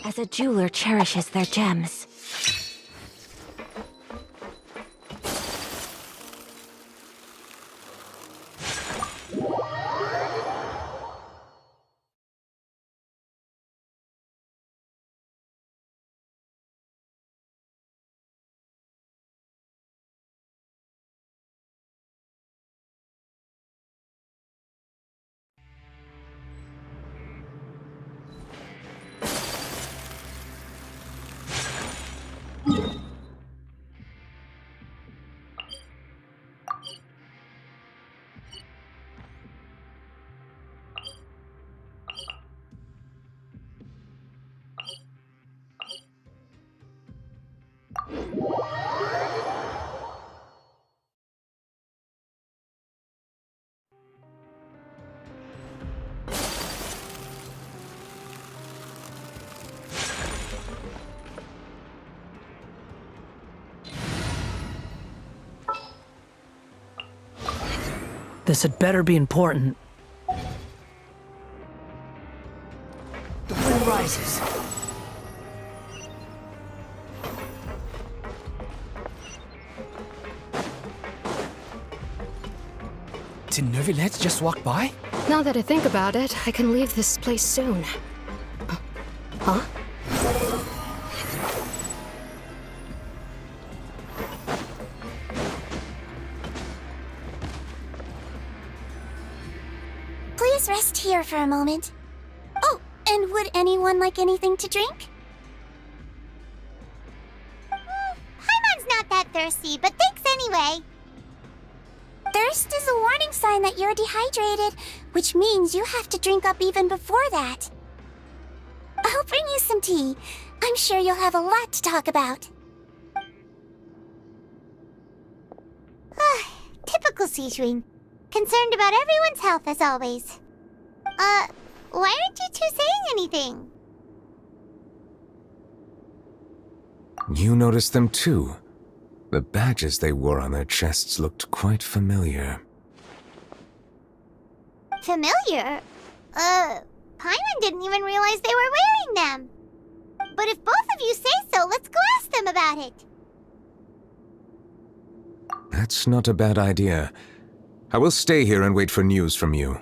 as a jeweler cherishes their gems. This had better be important. The wind rises. Did Neuvillette just walk by? Now that I think about it, I can leave this place soon. Huh? Please rest here for a moment. Oh, and would anyone like anything to drink? Paimon's not that thirsty, but thanks anyway. Thirst is a warning sign that you're dehydrated, which means you have to drink up even before that. I'll bring you some tea. I'm sure you'll have a lot to talk about. Typical Sijun. Concerned about everyone's health as always. Why aren't you two saying anything? You noticed them too. The badges they wore on their chests looked quite familiar. Familiar? Paimon didn't even realize they were wearing them. But if both of you say so, let's go ask them about it. That's not a bad idea. I will stay here and wait for news from you.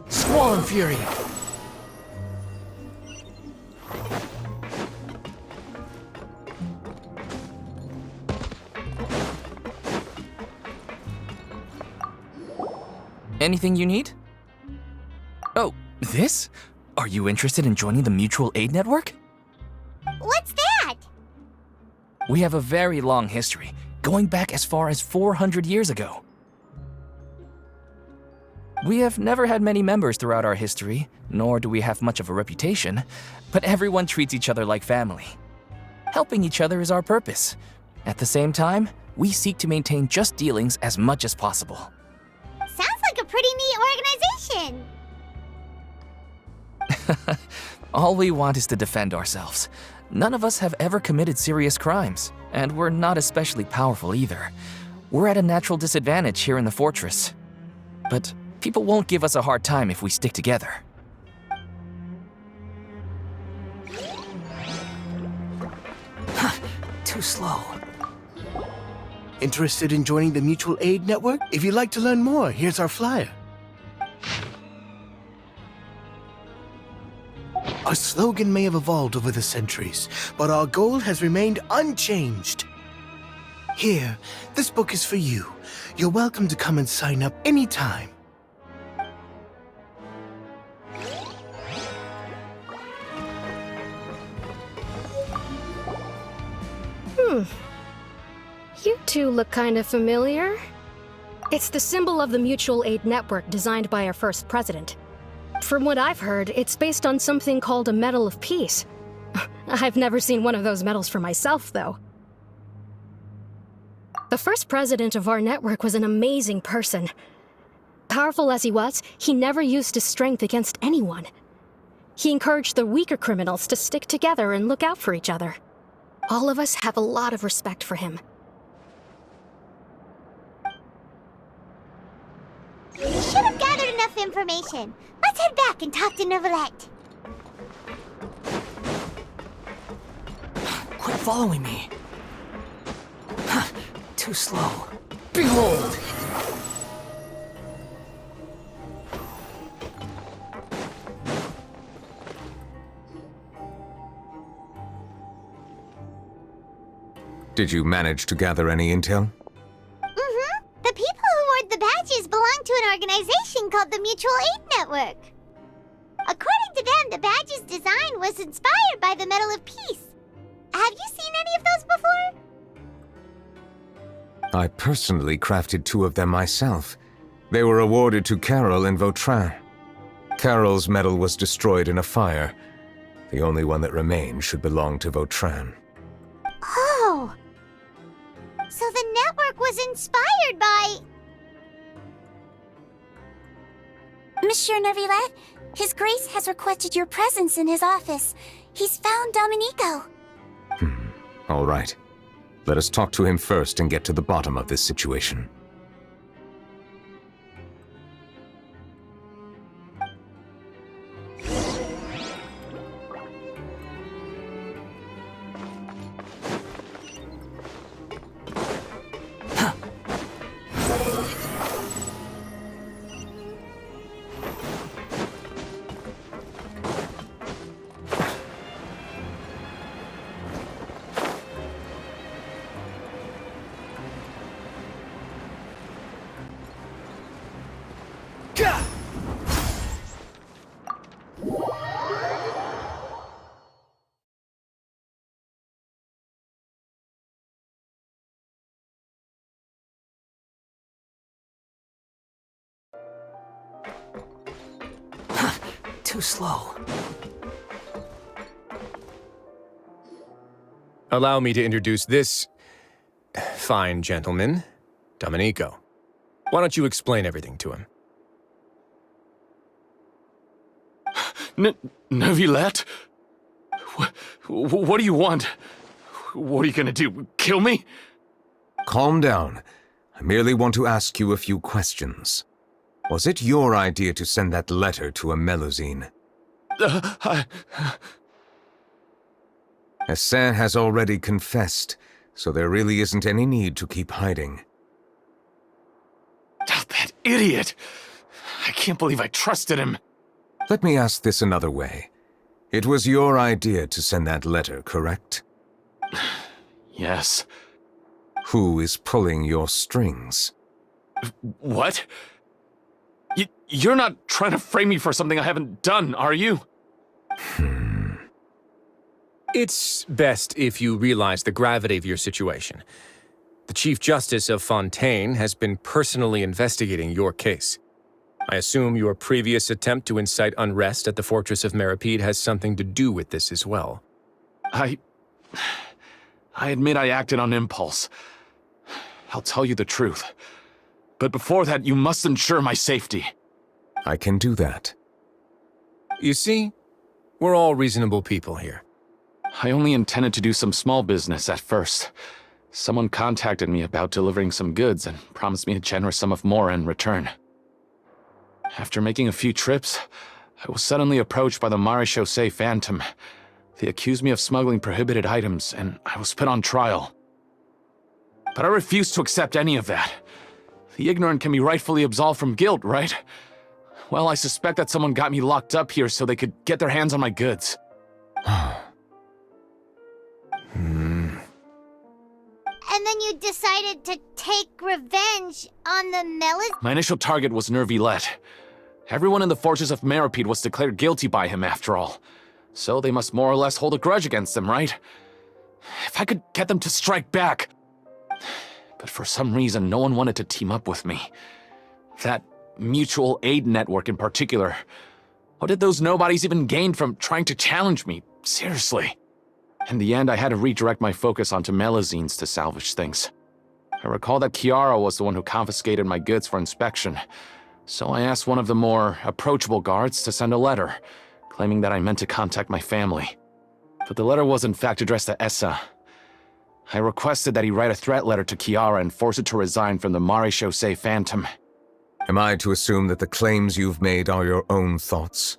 Squall and fury. Anything you need? Oh, this? Are you interested in joining the Mutual Aid Network? What's that? We have a very long history, going back as far as 400 years ago. We have never had many members throughout our history, nor do we have much of a reputation, but everyone treats each other like family. Helping each other is our purpose. At the same time, we seek to maintain just dealings as much as possible. Sounds like a pretty neat organization. All we want is to defend ourselves. None of us have ever committed serious crimes, and we're not especially powerful either. We're at a natural disadvantage here in the fortress. But people won't give us a hard time if we stick together. Too slow. Interested in joining the Mutual Aid Network? If you'd like to learn more, here's our flyer. Our slogan may have evolved over the centuries, but our goal has remained unchanged. Here, this book is for you. You're welcome to come and sign up anytime. You two look kind of familiar. It's the symbol of the Mutual Aid Network designed by our first president. From what I've heard, it's based on something called a Medal of Peace. I've never seen one of those medals for myself, though. The first president of our network was an amazing person. Powerful as he was, he never used his strength against anyone. He encouraged the weaker criminals to stick together and look out for each other. All of us have a lot of respect for him. We should have gathered enough information. Let's head back and talk to Neuvillette. Quit following me. Too slow. Behold! Did you manage to gather any intel? Mm-hmm. The people who wore the badges belong to an organization called the Mutual Aid Network. According to them, the badge's design was inspired by the Medal of Peace. Have you seen any of those before? I personally crafted 2 of them myself. They were awarded to Carol and Vautrin. Carol's medal was destroyed in a fire. The only one that remained should belong to Vautrin. Oh! So the network was inspired by... Monsieur Neuvillette, His Grace has requested your presence in his office. He's found Domenico. All right. Let us talk to him first and get to the bottom of this situation. Too slow. Allow me to introduce this fine gentleman, Domenico. Why don't you explain everything to him? Neuvillette? What do you want? What are you gonna do? Kill me? Calm down. I merely want to ask you a few questions. Was it your idea to send that letter to a Melusine? Hassan has already confessed, so there really isn't any need to keep hiding. Oh, that idiot! I can't believe I trusted him. Let me ask this another way. It was your idea to send that letter, correct? Yes. Who is pulling your strings? What? You're not trying to frame me for something I haven't done, are you? It's best if you realize the gravity of your situation. The Chief Justice of Fontaine has been personally investigating your case. I assume your previous attempt to incite unrest at the Fortress of Meripede has something to do with this as well. I admit I acted on impulse. I'll tell you the truth. But before that, you must ensure my safety. I can do that. You see, we're all reasonable people here. I only intended to do some small business at first. Someone contacted me about delivering some goods and promised me a generous sum of more in return. After making a few trips, I was suddenly approached by the Marechaussee Phantom. They accused me of smuggling prohibited items, and I was put on trial. But I refused to accept any of that. The ignorant can be rightfully absolved from guilt, right? Well, I suspect that someone got me locked up here so they could get their hands on my goods. And then you decided to take revenge on the Melis? My initial target was Neuvillette. Everyone in the Fortress of Meripede was declared guilty by him, after all. So they must more or less hold a grudge against him, right? If I could get them to strike back. But for some reason, no one wanted to team up with me. That mutual aid network in particular. What did those nobodies even gain from trying to challenge me? Seriously. In the end, I had to redirect my focus onto Melusines to salvage things. I recall that Chiara was the one who confiscated my goods for inspection, so I asked one of the more approachable guards to send a letter, claiming that I meant to contact my family. But the letter was in fact addressed to Essa, I requested that he write a threat letter to Kiara and force her to resign from the Marechaussee Phantom. Am I to assume that the claims you've made are your own thoughts?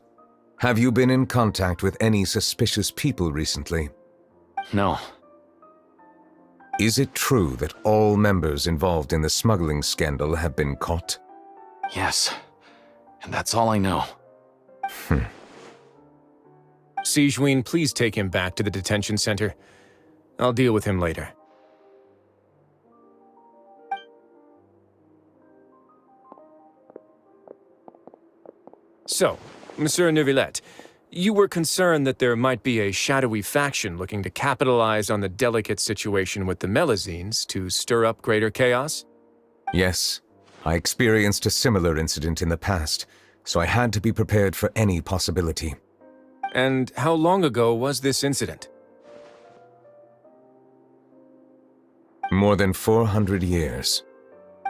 Have you been in contact with any suspicious people recently? No. Is it true that all members involved in the smuggling scandal have been caught? Yes. And that's all I know. Sijween, please take him back to the detention center. I'll deal with him later. So, Monsieur Neuvillette, you were concerned that there might be a shadowy faction looking to capitalize on the delicate situation with the Melazines to stir up greater chaos? Yes. I experienced a similar incident in the past, so I had to be prepared for any possibility. And how long ago was this incident? More than 400 years.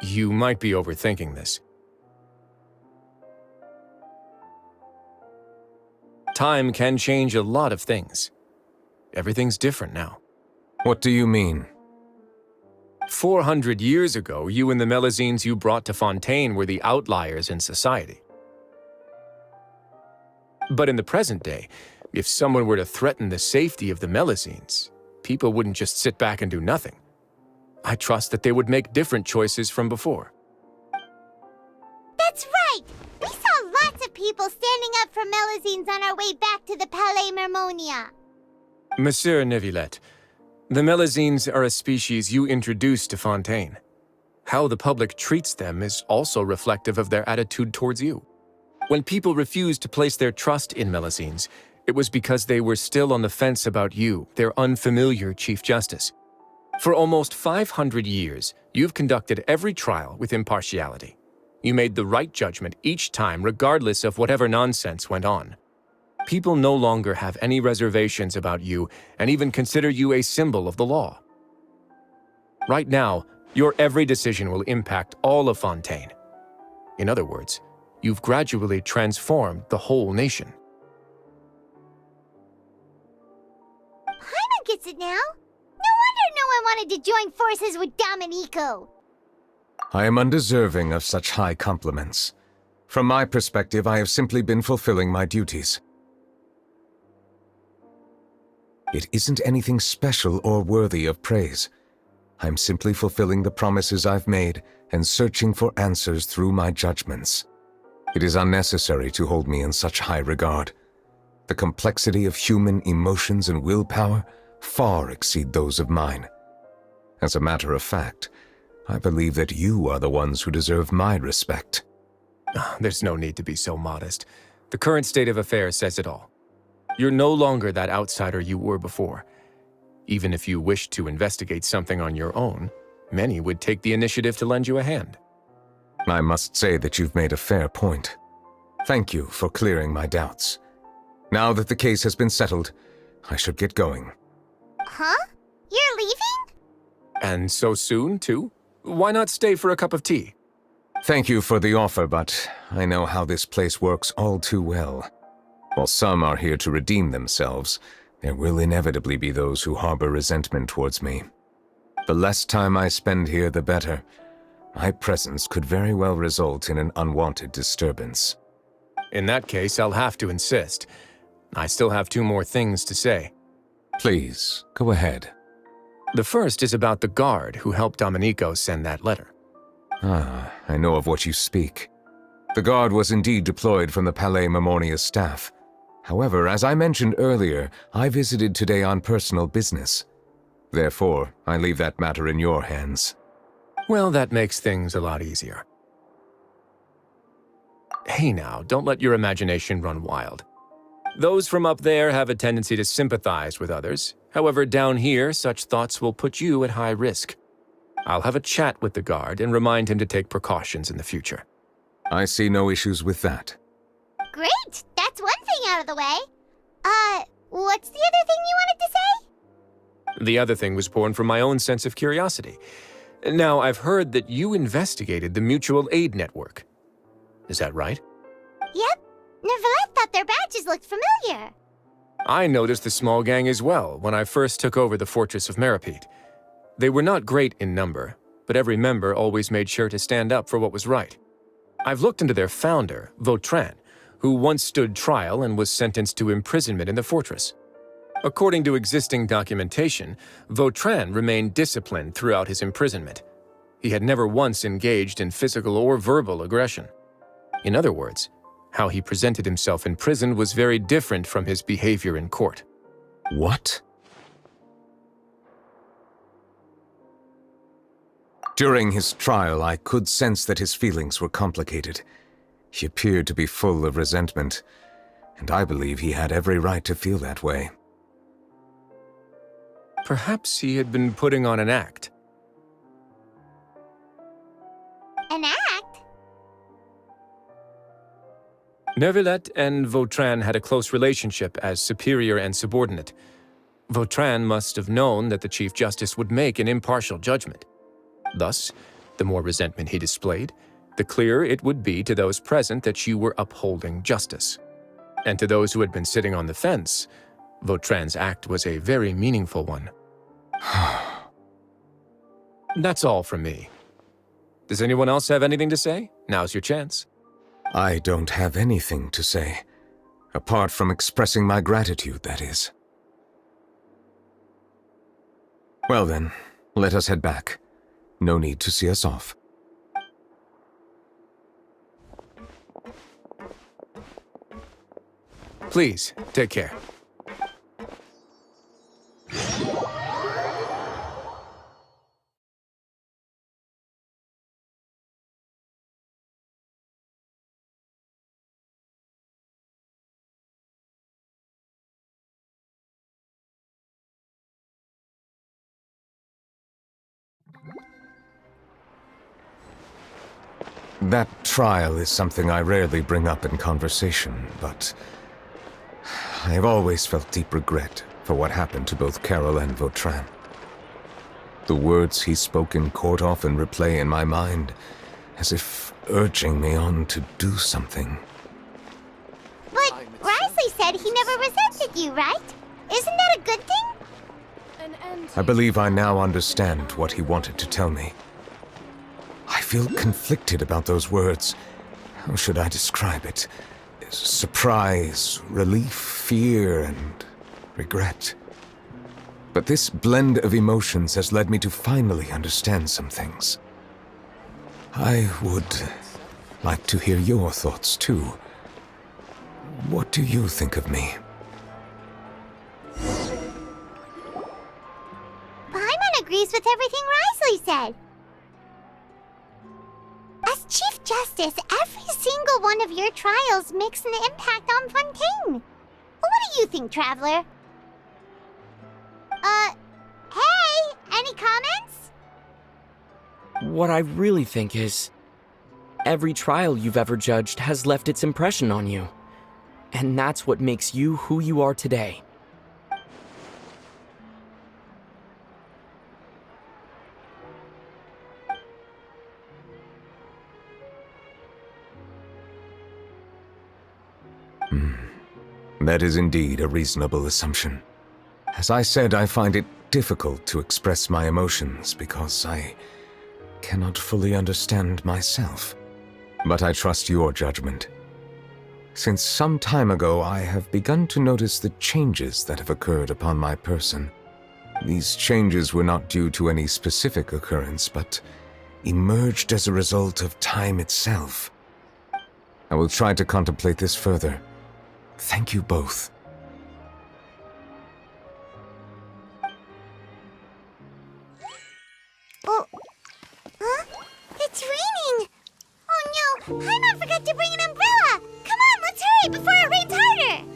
You might be overthinking this. Time can change a lot of things. Everything's different now. What do you mean? 400 years ago, you and the Melazines you brought to Fontaine were the outliers in society. But in the present day, if someone were to threaten the safety of the Melazines, people wouldn't just sit back and do nothing. I trust that they would make different choices from before. That's right! We saw lots of people standing up for Melazines on our way back to the Palais Mermonia. Monsieur Neuvillette, the Melazines are a species you introduced to Fontaine. How the public treats them is also reflective of their attitude towards you. When people refused to place their trust in Melazines, it was because they were still on the fence about you, their unfamiliar Chief Justice. For almost 500 years, you've conducted every trial with impartiality. You made the right judgment each time, regardless of whatever nonsense went on. People no longer have any reservations about you and even consider you a symbol of the law. Right now, your every decision will impact all of Fontaine. In other words, you've gradually transformed the whole nation. Paimon gets it now. No wonder no one wanted to join forces with Domenico. I am undeserving of such high compliments. From my perspective, I have simply been fulfilling my duties. It isn't anything special or worthy of praise. I'm simply fulfilling the promises I've made and searching for answers through my judgments. It is unnecessary to hold me in such high regard. The complexity of human emotions and willpower far exceed those of mine. As a matter of fact, I believe that you are the ones who deserve my respect. There's no need to be so modest. The current state of affairs says it all. You're no longer that outsider you were before. Even if you wished to investigate something on your own, many would take the initiative to lend you a hand. I must say that you've made a fair point. Thank you for clearing my doubts. Now that the case has been settled, I should get going. Huh? You're leaving? And so soon, too? Why not stay for a cup of tea? Thank you for the offer, but I know how this place works all too well. While some are here to redeem themselves, there will inevitably be those who harbor resentment towards me. The less time I spend here, the better. My presence could very well result in an unwanted disturbance. In that case, I'll have to insist. I still have 2 more things to say. Please, go ahead. The first is about the guard who helped Domenico send that letter. I know of what you speak. The guard was indeed deployed from the Palais Mermonia staff. However, as I mentioned earlier, I visited today on personal business. Therefore, I leave that matter in your hands. Well, that makes things a lot easier. Hey now, don't let your imagination run wild. Those from up there have a tendency to sympathize with others. However, down here, such thoughts will put you at high risk. I'll have a chat with the guard and remind him to take precautions in the future. I see no issues with that. Great! That's one thing out of the way. What's the other thing you wanted to say? The other thing was born from my own sense of curiosity. Now, I've heard that you investigated the mutual aid network. Is that right? Yep. Neuvillette thought their badges looked familiar. I noticed the small gang as well when I first took over the Fortress of Meripede. They were not great in number, but every member always made sure to stand up for what was right. I've looked into their founder, Vautrin, who once stood trial and was sentenced to imprisonment in the fortress. According to existing documentation, Vautrin remained disciplined throughout his imprisonment. He had never once engaged in physical or verbal aggression. In other words, how he presented himself in prison was very different from his behavior in court. What? During his trial, I could sense that his feelings were complicated. He appeared to be full of resentment, and I believe he had every right to feel that way. Perhaps he had been putting on an act. An act? Neuvillette and Vautrin had a close relationship as superior and subordinate. Vautrin must have known that the Chief Justice would make an impartial judgment. Thus, the more resentment he displayed, the clearer it would be to those present that you were upholding justice. And to those who had been sitting on the fence, Vautrin's act was a very meaningful one. That's all from me. Does anyone else have anything to say? Now's your chance. I don't have anything to say, apart from expressing my gratitude, that is. Well then, let us head back. No need to see us off. Please, take care. That trial is something I rarely bring up in conversation, but I have always felt deep regret for what happened to both Carol and Vautrin. The words he spoke in court often replay in my mind, as if urging me on to do something. But Risley said he never resented you, right? Isn't that a good thing? I believe I now understand what he wanted to tell me. I feel conflicted about those words. How should I describe it? Surprise, relief, fear, and regret. But this blend of emotions has led me to finally understand some things. I would like to hear your thoughts, too. What do you think of me? Paimon agrees with everything Risley said. As Chief Justice, every single one of your trials makes an impact on Fontaine. What do you think, Traveler? Hey, any comments? What I really think is, every trial you've ever judged has left its impression on you. And that's what makes you who you are today. That is indeed a reasonable assumption. As I said, I find it difficult to express my emotions because I cannot fully understand myself. But I trust your judgment. Since some time ago, I have begun to notice the changes that have occurred upon my person. These changes were not due to any specific occurrence, but emerged as a result of time itself. I will try to contemplate this further. Thank you both. Oh, huh? It's raining! Oh no, Paimon forgot to bring an umbrella! Come on, let's hurry before it rains harder!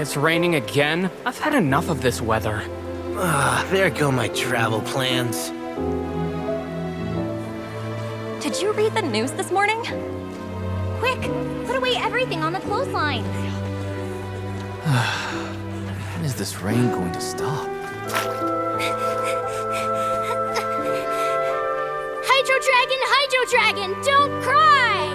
It's raining again? I've had enough of this weather. There go my travel plans. Did you read the news this morning? Quick, put away everything on the clothesline. When is this rain going to stop? Hydro Dragon, don't cry!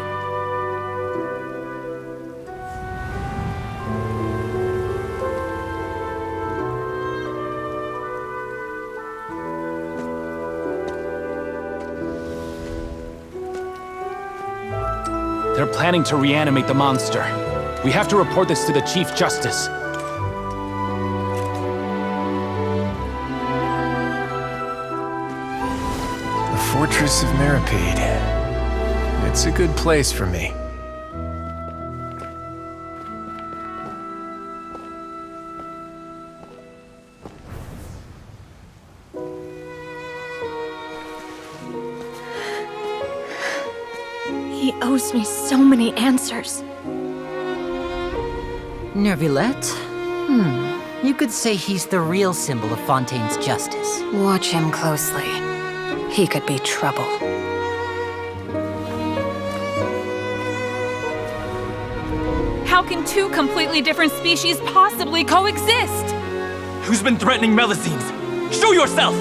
They're planning to reanimate the monster. We have to report this to the Chief Justice. The Fortress of Meripede. It's a good place for me. He owes me so many answers. Neuvillette? You could say he's the real symbol of Fontaine's justice. Watch him closely. He could be trouble. How can two completely different species possibly coexist? Who's been threatening Melusines? Show yourself!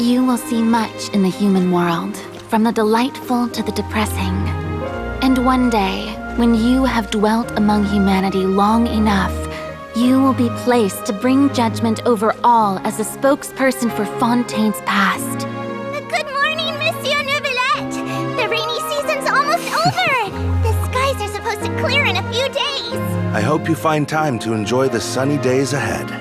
You will see much in the human world, from the delightful to the depressing. And one day, when you have dwelt among humanity long enough, you will be placed to bring judgment over all as a spokesperson for Fontaine's past. Good morning, Monsieur Neuvillette! The rainy season's almost over! The skies are supposed to clear in a few days! I hope you find time to enjoy the sunny days ahead.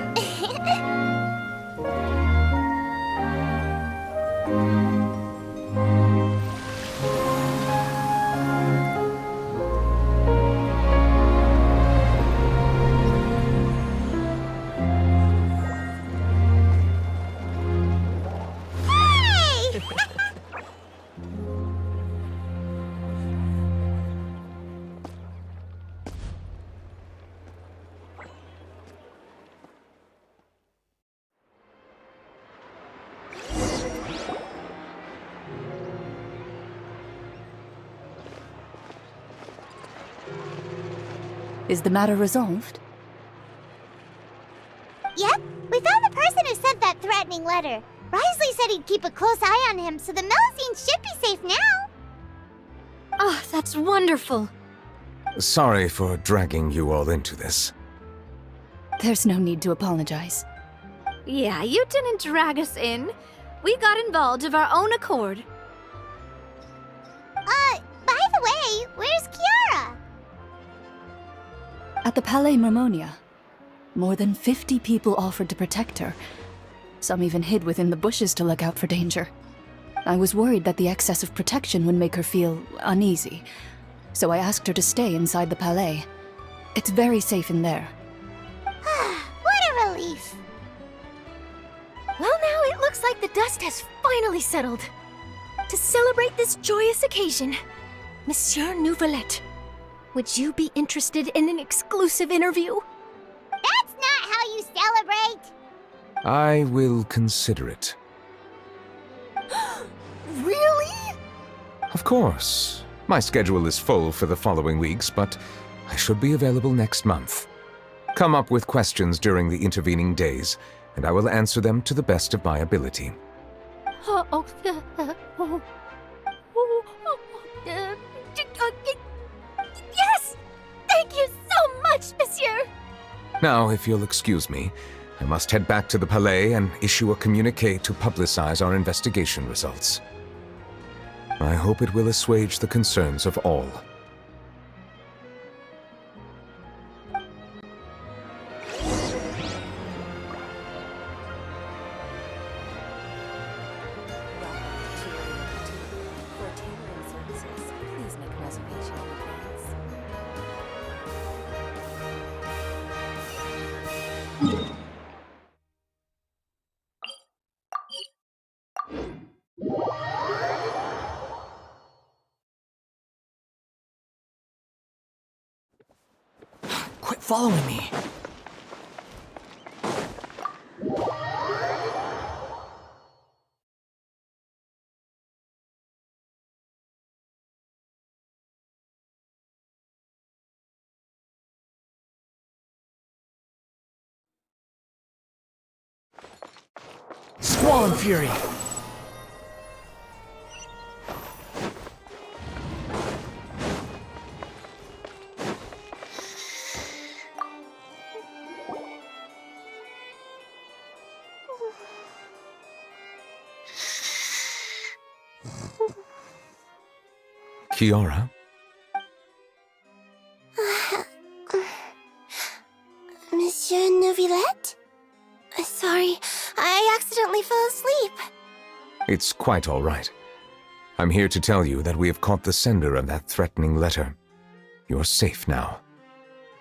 Is the matter resolved? Yep, we found the person who sent that threatening letter. Risley said he'd keep a close eye on him, so the Melusines should be safe now. Oh, that's wonderful. Sorry for dragging you all into this. There's no need to apologize. Yeah, you didn't drag us in. We got involved of our own accord. By the way, where's Kiara? At the Palais Mermonia, more than 50 people offered to protect her. Some even hid within the bushes to look out for danger. I was worried that the excess of protection would make her feel uneasy, so I asked her to stay inside the Palais. It's very safe in there. What a relief. Well, now it looks like the dust has finally settled. To celebrate this joyous occasion, Monsieur Neuvillette, would you be interested in an exclusive interview? That's not how you celebrate. I will consider it. Really? Of course. My schedule is full for the following weeks, but I should be available next month. Come up with questions during the intervening days, and I will answer them to the best of my ability. Yes! Thank you so much, Monsieur! Now, if you'll excuse me, I must head back to the Palais and issue a communiqué to publicize our investigation results. I hope it will assuage the concerns of all. Quit following me. Swan Fury! Kiara? Monsieur Neuvillette? Sorry, I accidentally fell asleep. It's quite all right. I'm here to tell you that we have caught the sender of that threatening letter. You're safe now.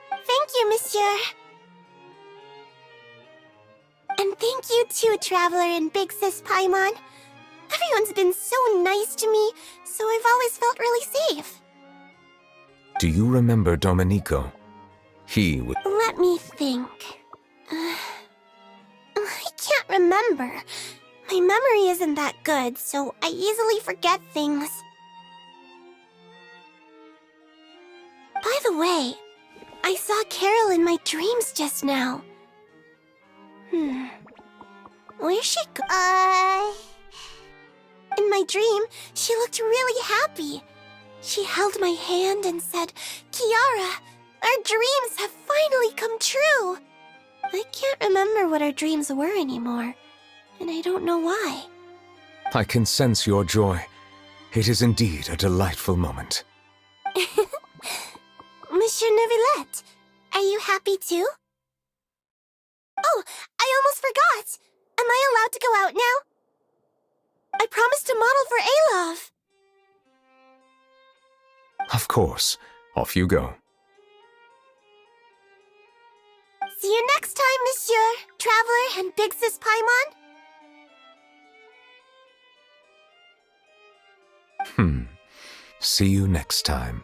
Thank you, Monsieur. And thank you too, Traveler and Big Sis Paimon. Everyone's been so nice to me, so I've always felt really safe. Do you remember Domenico? He would... Let me think. I can't remember. My memory isn't that good, so I easily forget things. By the way, I saw Carol in my dreams just now. Where's she In my dream, she looked really happy. She held my hand and said, "Kiara, our dreams have finally come true." I can't remember what our dreams were anymore, and I don't know why. I can sense your joy. It is indeed a delightful moment. Monsieur Neuvillette, are you happy too? Oh, I almost forgot! Am I allowed to go out now? I promised to model for Alov. Of course. Off you go. See you next time, Monsieur, Traveler, and Big Sis Paimon. See you next time.